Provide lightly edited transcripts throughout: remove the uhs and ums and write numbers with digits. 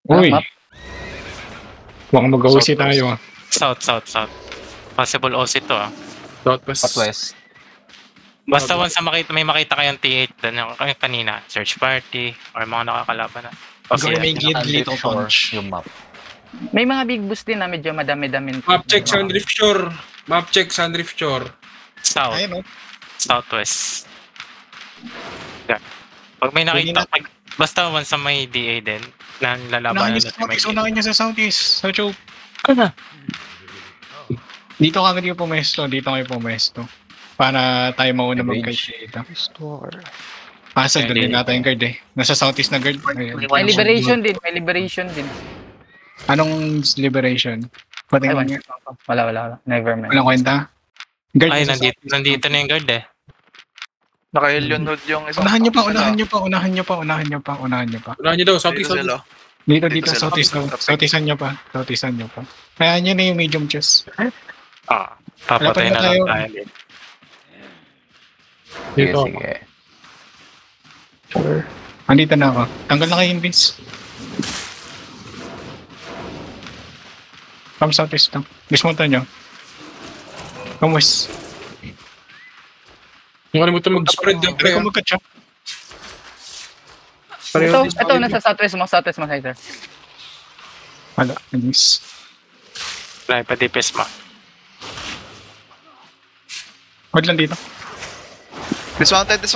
Uy. Baka mag-OC tayo ah. South. Possible OC to ah. Southwest. Basta once na may makita kayong T8 doon yung kanina, search party, or mga nakakalaban na. Okay, may guide dito punch. Yung map. May mga big boost din na medyo madami-dami. Map check Sandrift Shore. Map check Sandrift Shore. South. Ayun, Southwest. Yeah. Pag may nakita, basta once na may DA din, na lalaban na Unahan niya sa Southeast. Sa Choke. Dito kagad yung pumesto. Para tayo mauna mag-kite dito. Asa doon din natin yung guard eh. Nasa Southeast na guard. May liberation din. Anong liberation? Patingin niya. Wala. Never mind. Walang kwenta? Guard ay, nandito na yung guard eh. Naka-Helion Hood yung isang... Unahan niyo pa. Unahan niyo daw, Southeast. Dito, Southeastan niyo pa. Kaya niyo na yung medium chest. Papatay na lang tayo din. Sige. Sure. Andito na ako. Tanggal na kayo yung Vince. Come Southeast lang. Dismonta nyo. Come West. Kung kalimutan mag-spread yung Pero kung magkatcha. Ito, nasa Southwest mo, Hider. Wala, nag-miss. Wala, pa-DPS mo. Huwag lang dito. Dismounted to.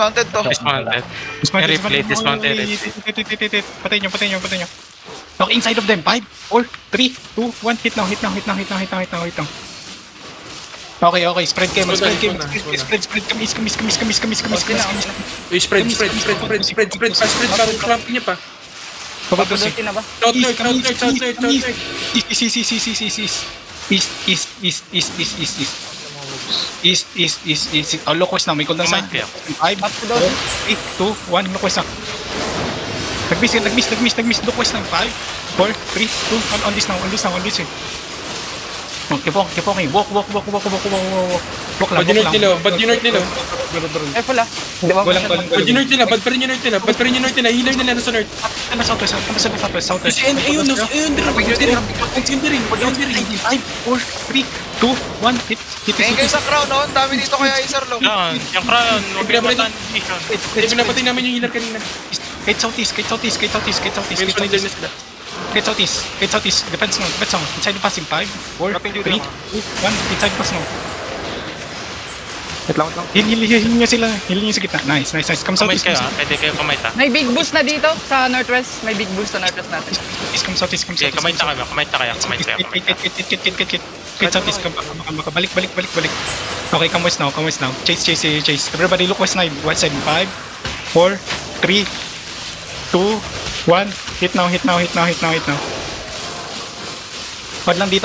Dismounted. Dismounted. Patay nyo. Look inside of them. 5, 4, 3, 2, 1. Hit now. Okay. Spread kayo. Spread. Kamis. Spread. Parang clamp niya pa. Papagulotin na ba? South. East. Oh, look west na. May cooldown sa 5, 4, 3, 2, 1. Look west na. Nag-miss. Look west na. 5, 4, 3, 2, 1. On this now. Okay. Walk lang. Ba't yung north nila? Wala. Hindi ba? Ba't yung north nila? Ba't pa rin yung north nila? Healer nila nasa north. Southwest. Ayun din. 5, 4, 3, 2, 1. Hit. Ngayon kayo sa crown, no? Ang dami dito kaya Isar Lo. Yung crown, huwag pinapatan. Pinapatay namin yung healer kanina. Kite Southeast. Kite Southeast. Defense now. Inside the passing. 5, 4, 3, 2, 1. Inside pass now. Wait lang. Heal niya sila. Heal niya sa gitna. Nice. Come Kamay Southeast. kayo pwede kayo kamay ta. May big boost na dito sa Northwest. Natin. Come Southeast. Okay, kamay ta kayo. Kite Southeast. Balik. Okay, come West now. Chase. Everybody look West side. 5, 4, 3, 2, 1. Hit now. Hold lang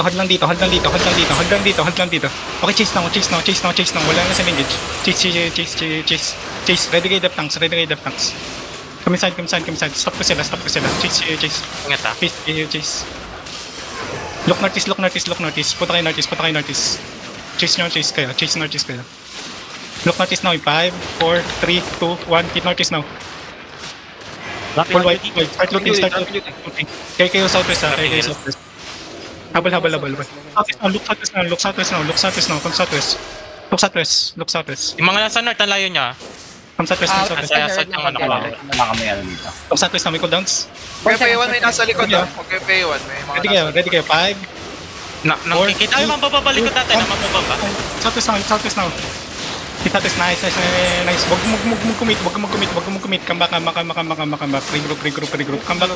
dito. Okay, chase now. Wala na sa engage. Chase. Ready kayo depth tanks. Come inside. Stop ko sila. Chase. Ingat ha. Chase. Look northeast. Punta kayo northeast. Chase kayo. Look northeast now. 5, 4, 3, 2, 1. Hit northeast now. Full white. Start looting. Kayo southwest ha. Habal. Look southwest now. Come southwest. Look southwest. Yung mga nasa north, ang layo niya. Come southwest. Nasa south yung ano ko lang. Wala kami dito. Look southwest na may cooldowns. Okay, Pay1 may nasa likod, no? Okay, Pay1 may mga Ready kayo. 5. Nakikita yung mapapabalik ko dati na mapapaba. Southwest now. Nice. Wag mo commit. Come back. Regroup. Come back.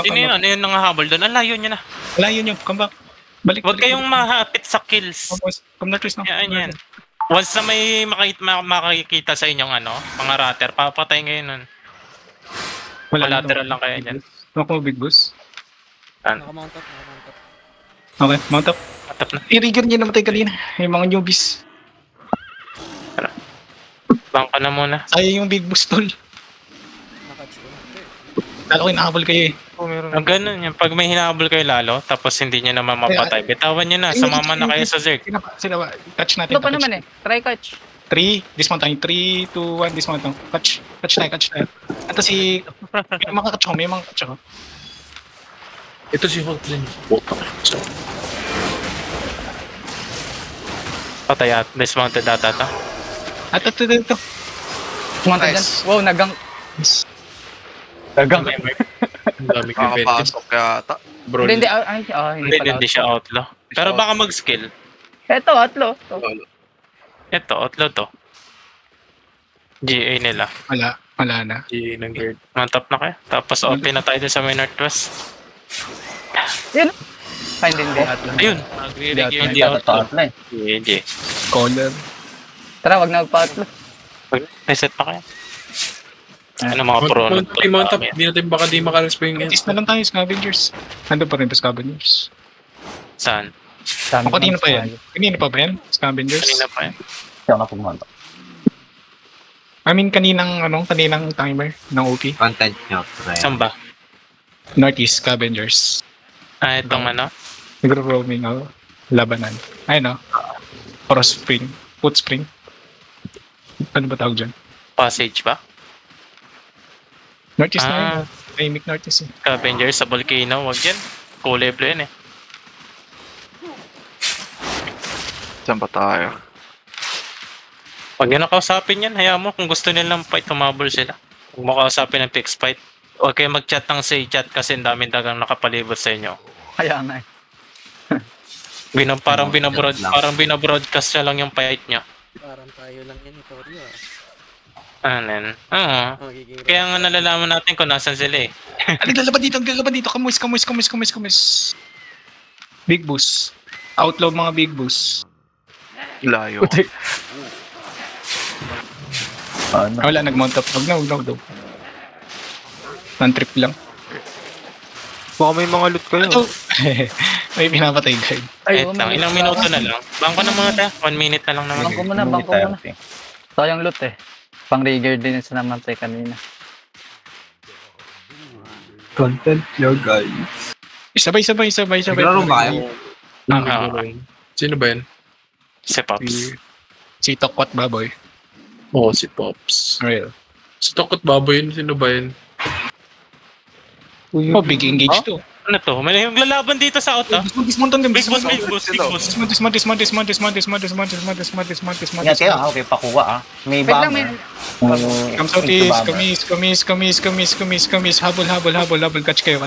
Sino yun? Ano yun nangahabol doon? Ang layo niya na. Layo nyo. Come back. Balik. Huwag kayong mahapit sa kills. Come northeast now. Yan. Once na may makikita sa inyong mga ratter, papatay ngayon nun. Lateral lang kaya dyan. Ako big boss. Naka-mount up. Okay, mount up. Atap na. I-rigger niya namatay kanina. Yung mga newbies. Bangka na muna. Sayang yung big boss tol. Lalo kayo nakahabol kayo eh. Ang ganun yan. Pag may hinahabol kayo lalo, tapos hindi nyo naman mapatay, bitawan nyo na. Sumama na kayo sa Zerg. Sila, catch natin. Ito pa naman eh. Try catch. 3, dismount tayo. 3, 2, 1, dismount tayo. Catch tayo. Ito si... May mga catch ako. Ito si Hulk din. Patay at dismounted ata to. At ito. Sumanta dyan. Nice. Wow, nagang. Nagang. Ang dami prevented. Makapasok yata. Bro, Hindi Hindi siya outlaw. Pero baka mag-skill. Ito, atlo. Ito, outlaw to. GA nila. Wala na. si ng guard. Mantap na kayo. Tapos open na tayo din sa may northwest. Yan. Hindi, atlo. Ayun. Hindi ako outline. GG. Caller. Tara, wag na magpa-atlo. Reset pa kayo. Ano mga pro? Mount up. Hindi natin baka di makarespawn yan. Tis na lang tayo, Scavengers. Nandun pa rin ba Scavengers? Saan? Sabi Ako, kanina ng pa yan. Kanina pa ba yan? Scavengers? Kanina pa eh. Hindi ako napumunta. I mean, kaninang timer ng OP. Content nyo. Saan ba? Northeast Scavengers. Itong ano? Nagro-roaming ako. Labanan. Ayun o. Forest Spring. Foot Spring. Ano ba tawag dyan? Passage ba? Northeast na yun. Dynamic Northeast eh. Scavengers sa volcano. Wag yan. Kulay blue yan eh. Saan ba tayo? Pag yan nakausapin yan, hayaan mo kung gusto nilang fight, tumabol sila. Kung makausapin ng fixed fight, huwag kayo mag-chat ng say chat kasi ang daming dagang nakapalibot sa inyo. Kaya nga eh. Parang binabroadcast siya lang yung fight nyo. Parang tayo lang yan, Itorio. Ano yan? Oo. Magiging Kaya nga nalalaman natin kung nasan sila eh. Naglalaban dito. Kamuis. Big boost. Outlaw mga big boost. Layo. Wala, nag-mount up. Wag na. Non-trip lang. Baka may mga loot kayo. Ito. May pinapatay guard. Wait lang, ilang minuto na lang. Bangko na mga ta. 1 minute na lang naman. Bangko muna. Sayang loot eh. Pang-rigger din sa namatay kanina. Content nyo, guys. Sabay. Naglaro ba kayo? Sino ba yan? Si Pops. Si Tokwat Baboy. Oo, si Pops. Real. Si Tokot Baboy yun. Sino ba yan? Oh, big engage to. Ano to? May naglalaban dito sa auto. Dismount. Big boss. Dismount. Ingat kayo ha, okay, pakuha ha. May Wait lang, bomber. Come southeast, kamis. Habol. Catch kayo.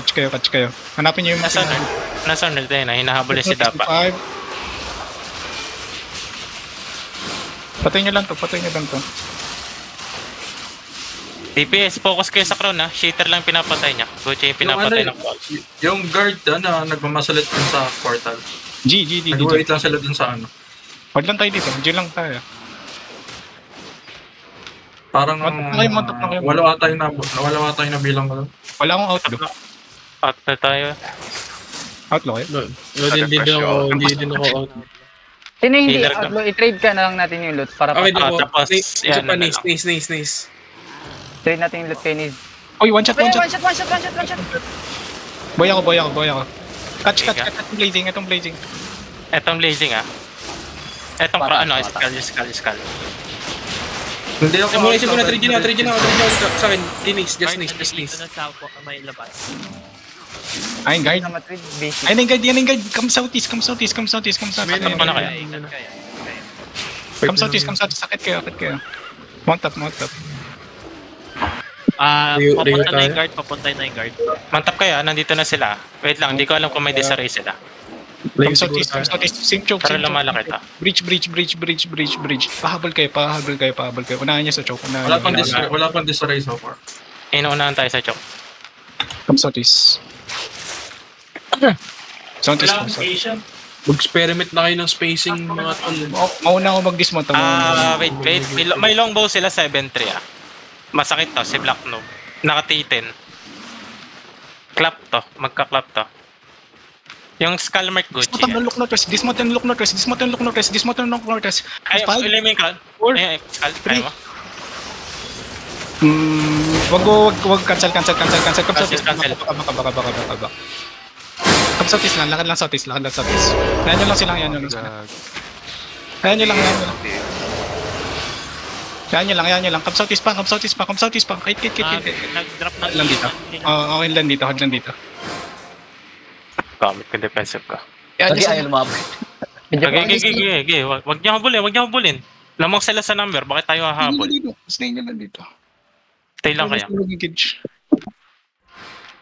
Hanapin niyo yung Nasa Arnold na hinahabol si Dapa. Patay niyo lang to. DPS, focus kayo sa crown ha. Shater lang pinapatay niya. Gucci yung pinapatay ng wall. Yung guard na nagmamasalit dun sa portal. G. Nag-wait lang sila dun sa ano. Wag lang tayo dito. G lang tayo. Parang Mount up na kayo. wala ata yung nabilang ko. Wala akong outlaw. Out na tayo. Outlaw kayo? Hindi din ako out. Sino yung hindi Healer ka. outlaw? I-trade ka na lang natin yung loot para Okay, pa. tapos, yan na lang. Nice. Trade natin yung loot kay Niz. Oy, one shot. One shot. Boy ako. Catch. Itong blazing. Etong blazing ah. Etong skull. Hindi ako. Isip mo na, trade na sa akin. Just nice. Ayun, guard. Na matrade basic. Ayun, guard. Come southeast. Ano na kaya? Come southeast. Sakit kayo. Mount up. Papunta na yung guard. Mantap kayo, nandito na sila. Wait lang, hindi ko alam kung may disarray sila. Come southeast. Same choke. Pero lumalaki to. Bridge. Pahabol kayo. Unahan niya sa choke. Wala pang disarray so far. Inuunahan tayo sa choke. Come southeast. Mag-experiment na kayo ng spacing mga tol. Mauna ako mag-dismount. Wait. May longbow sila 7-3 ah. Masakit to, si Black Noob. Nakatitin. Clap to, magka-clap to. Yung skull mark Gucci. Dismount and look northwest. Ay, ilimi ka. Ay, skull, try mo. Wag cancel. Come southeast. Baka. Come southeast lang, lakad lang southeast. Ayan nyo lang sila. Ayan nyo lang. Yan nyo lang. Come southeast pa. Kait. Nag-drop na Lang dito. Okay lang dito, hold lang dito. Gamit ko defensive ka. Yan Lagi ayaw lumabas. Okay. Wag niyo habulin. Lamang sila sa number, bakit tayo hahabol? Stay nyo lang dito. Stay lang kaya.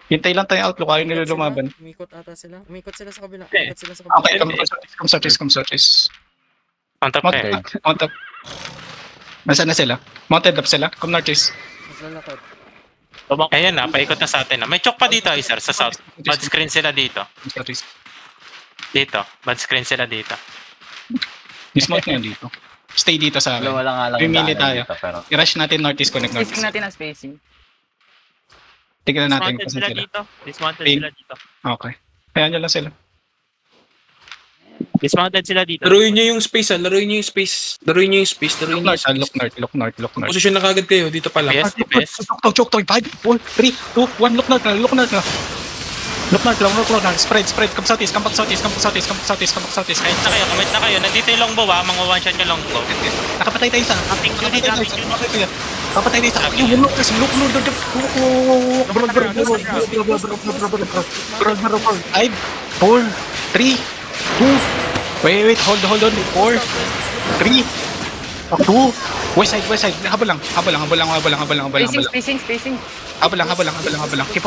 Hintay lang tayo outlook, ayaw nila lumaban. Umikot ata sila. Umikot sila sa kabila. Eh. Umikot sila sa kabila. Okay, come southeast. On top kayo. Mount up. Nasaan na sila? Mounted up sila? Come northeast. Maglalakad. Ayan na, paikot na sa atin na. May choke pa dito, sir, sa south. Bad screen sila dito. Come southeast. Bad screen sila dito. Dismount nyo dito. Stay dito sa akin. Wala nga lang. Pimili daanan tayo. dito, pero I-rush natin northeast, connect Spacing northeast. natin ang spacing. Tignan natin Dismounted kung sila saan sila. dito. Dismounted Ping. sila dito. Okay. Ayan nyo lang sila. Dismounted sila dito. Laruin niyo yung space, Laruin niyo yung space. Look north. Posisyon na kagad kayo, dito pa lang. Yes, yes. Choke, 5, 4, 3, 2, 1, look north na. Look north. Spread. Come southeast. Kahit na kayo. Nandito yung longbow mga one shot yung longbow. Nakapatay tayo isa. Kapatay tayo isa. Yung look north. 5, 4, 3, 2, wait, hold on. 4, 3, 2, west side. Habol lang. Spacing. Habol lang. Keep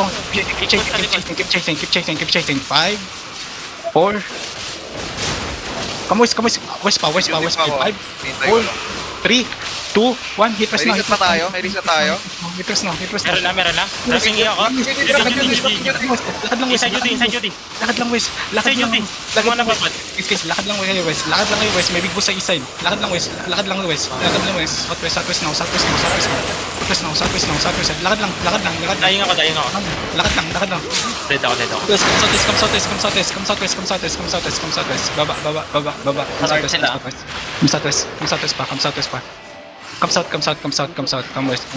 chasing. 5, 4, come west pa. 5, 4, 3, 2, 1, hit press na. May reset tayo. Hit press na. Meron na. Pressing iyo ako. Lakad lang west. Inside duty. Lakad lang west. Lakad lang west. May big boss sa east side. Lakad lang west. Southwest now. Lakad lang. Dying ako. Lakad lang. Dead ako. Come southwest. Baba. Come southwest pa. Come south. Come west.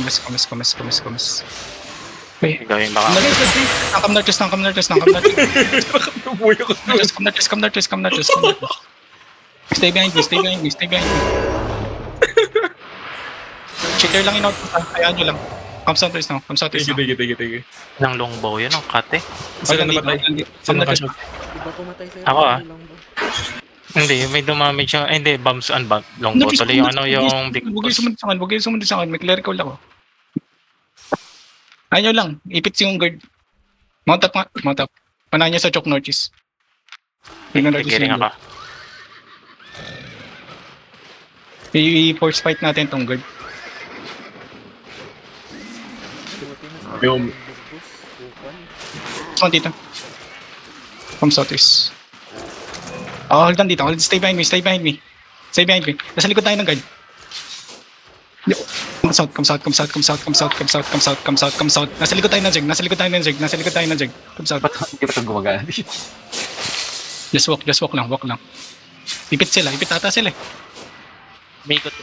Wait. Gawin baka. Come northeast. Come northeast. Stay behind me. Checker lang in-out. Hayaan nyo lang. Come southeast now. Sige. Ng longbow yun, ang kate. Sila namatay. Sila nakashot. Diba pumatay sa'yo? Ako, Yung longbow. Hindi, may dumamage yung, hindi, bombs on longbow. Tuloy yung big Huwag boss. yung sumunod sa akin. May clerical ako. Ayaw nyo lang. Ipit yung guard. Mount up. Panahan nyo sa choke northeast. Kikiring ako. I-force fight natin tong guard. Yung Come dito. Come southeast. Hold on dito. Stay behind me. Nasa likod tayo ng guard. Come south. Nasa likod tayo ng jag. Come south. ba't hindi pa ito gumagana? Just walk lang. Ipit ata sila. Umikot.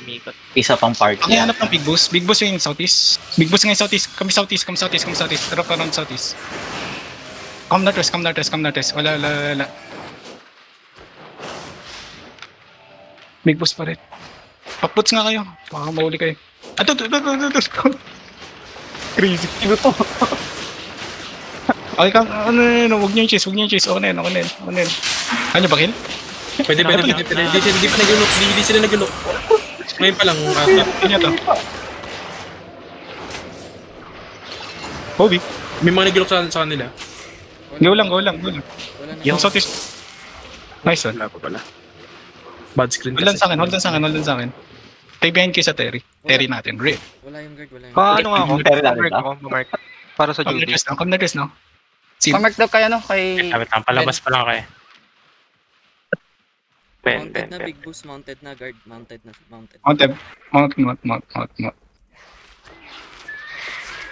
Isa pang party. Pakihanap ng big boss. Big boss yung southeast. Kami southeast. Drop around southeast. Come northwest. Wala. Big boss pa rin. Paputs nga kayo. Baka mahuli kayo. Ito. Crazy. Ano to? Okay ka, huwag niyo yung chase. Ako na yan. Ano ba, kill? Pwede. Hindi sila nag-look. Ngayon pa lang. Kanya to. Hobby. May mga nag-look sa kanila. Go lang. Wala na. Yung southeast. Nice one. Wala pa pala. Bad screen Hold on sa akin. Stay behind kayo sa Terry. Terry natin. Great. Wala yung guard. Paano nga ako? Pero lang, Mark. Para sa Come Judy. northwest now. Pamark daw kayo kay... Wait lang, palabas pa lang kayo. Mounted na Ben. big boost. Mounted na guard. Mounted. Mount.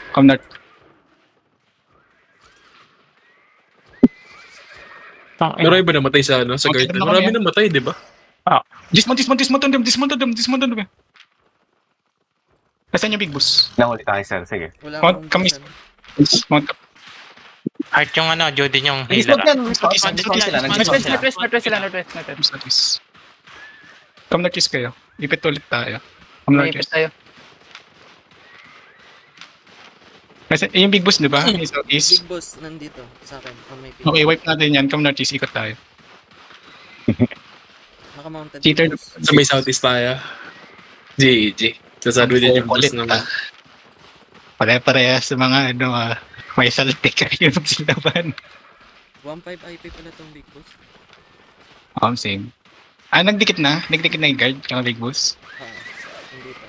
Come north. Marami ba namatay sa guard? Marami namatay, di ba? Dismount them. Nasaan yung big boss? Nahuli tayo, sir. Sige. Wala Mount, akong kami. boost, Mount. Heart yung Judy yung Dismount healer. yan. Dismount sila. Northwest. Come northeast kayo. Ipit ulit tayo. Come Ipit northeast. tayo. Kasi, yung big boss, di ba? Yung southeast. Big boss, nandito. Sa akin. On my pin. Okay, wipe natin yan. Come northeast, ikot tayo. Naka-mounted. Cheater. big boss. Sa may southeast tayo. GG. Sasado din yung boss naman. Pare-parehas sa mga, may saltik kayo silaban. 1.5 IP pala tong big boss. Same. Nagdikit na? Nagdikit na yung guard, kang big boss? Nandito.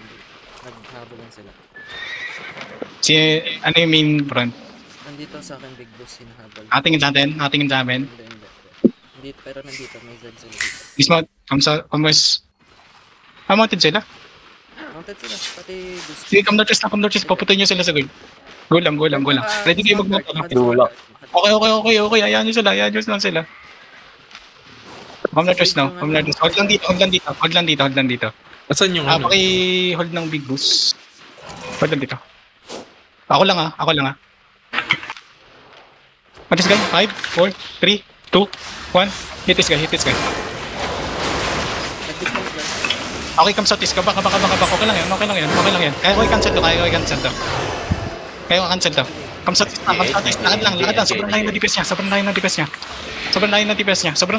Naghabol lang sila. Ano yung main front? Nandito sa akin big boss hinahabol. Atingin sa atin? Atingin sa amin? Hindi, pero nandito. May Zed sila dito. Dismount. Come west. Mounted sila? Mounted sila. Pati gusto. Sige, come northeast. Paputoy nyo sila sa guard. Go lang. Ready kayo mag-mount. Dula. Okay. Ayan nyo sila. Come northeast now. Hold lang dito. Asan yung ano? Paki-hold ng big boss. Hold lang dito. Ako lang. Matis guy. 5, 4, 3, 2, 1. Hit this guy. Nag-dismount lang. Okay, come southeast. Baka. Okay lang yan. Kaya ko i-cancel to. Come southeast. Lakad lang. Sobrang layo na DPS niya. Come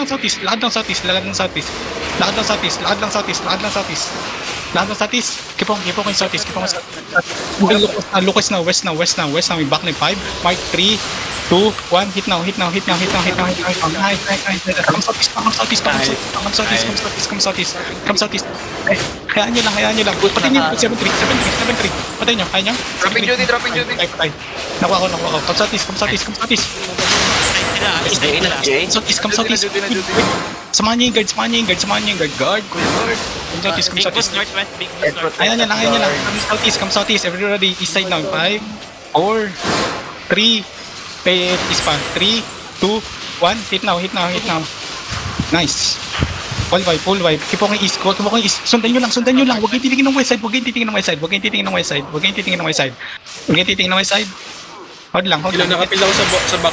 southeast. Lakad lang southeast. Keep on southeast. Lucas na. West na. May back na 5, 3, 2, 1. Hit now. Nice. Come southeast. Hayaan nyo lang. Patay nyo. 7-3. Patay nyo. Kaya nyo? Dropping duty. Patay. Nakuha ko. Come southeast. Come southeast. Samahan nyo yung guard. Guard. Come southeast. Big boss northwest, big boss northwest. Ayan nyo lang. Come southeast. Everybody, east side now. 5, 4, 3, east pa. 3, 2, 1. Hit now. Nice. Full vibe. Keep on east. Sundan nyo lang. Huwag kayong titingin ng west side. Hold lang. Ilan nakapil ako sa back.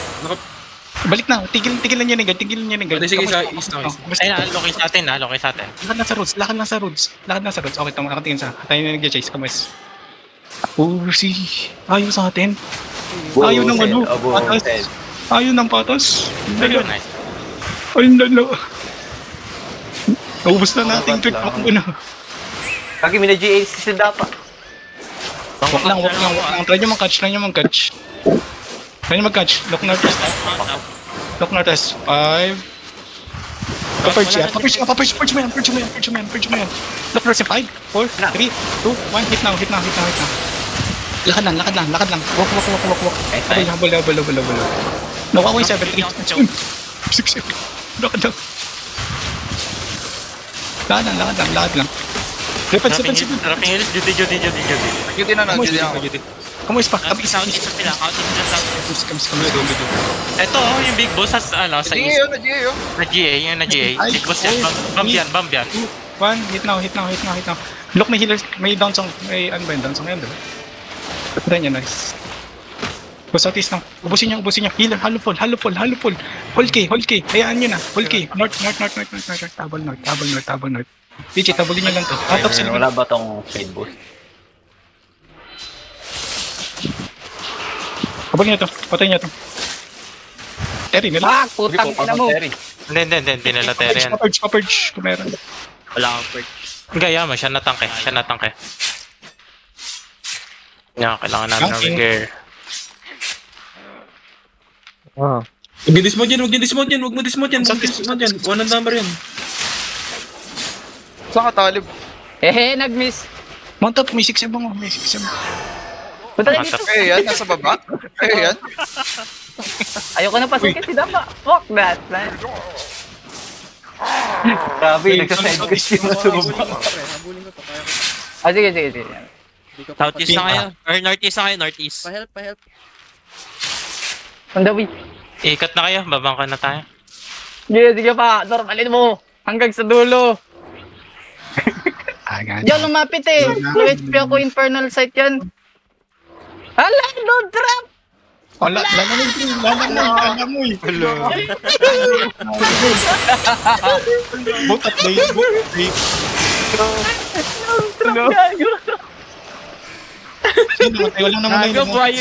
Balik na. Tigilan nyo ng guard. Sige, sa east na. Ayun, locate sa atin. Lakad lang sa roads. Okay, tama. Nakatingin sa. Tayo na nag-chase. Come west. Ayaw sa atin. Ayaw ng patas. Ayaw ng patas. Nice. Ayun lalo. Naubos na natin. Tweet ako na. Kagi, may na-GA si Dapa. Wag lang. Try nyo mag-catch. Lock northeast. 5. Papurge mo yan. Lock northeast. 5, 4, 3, 2, 1. Hit now. Lakad lang. Walk. Habol. Nakuha ko yung 7-3. 6-7. Lakad lang. Defense. Dropping hills, duty. Duty na. Kamuis pa. Southeast sa sila. Ito, yung big boss sa sa east. Na GA. Na GA. Big boss yan. Bomb yan. 1. Hit now. Look, may healers. May down song. May ano ba yung down song yan, diba? Patay niya, nice. Go southeast lang. Ubusin niyo. Healer, hollow full. Hold K. Hayaan niyo na. Hold K. North. Tabal north. Pichi, tabulin niyo lang to. Top sila. Wala ba tong fade boost? Tabulin niyo to. Patay niyo to. Terry, nila. Putang ina mo. Hindi. Pinalatere yan. Papurge. Kung meron. Wala akong purge. Gaya mo, siya natangke. Yan, kailangan namin ng gear. Huwag mo dismount yan. One and number yan. Saan ka talib? Nag-miss. Mount up, may 6 mo. Punta kayo dito. Yan, nasa baba. Yan. Ayoko na pasin kasi dapat. Fuck that, man. Grabe, nagsa-side quest yung suba. Habulin ko pa. Kaya ko. Sige. Southeast na kayo. Or northeast. Pa-help. On the way. Ikat na kayo. Babangka na tayo. Sige pa. Normalin mo. Hanggang sa dulo. Diyan lumapit eh. Low HP ako infernal sight yan. Hala, no drop! Wala mo eh. Butat na yun. Sino? Wala naman na Gago, buhay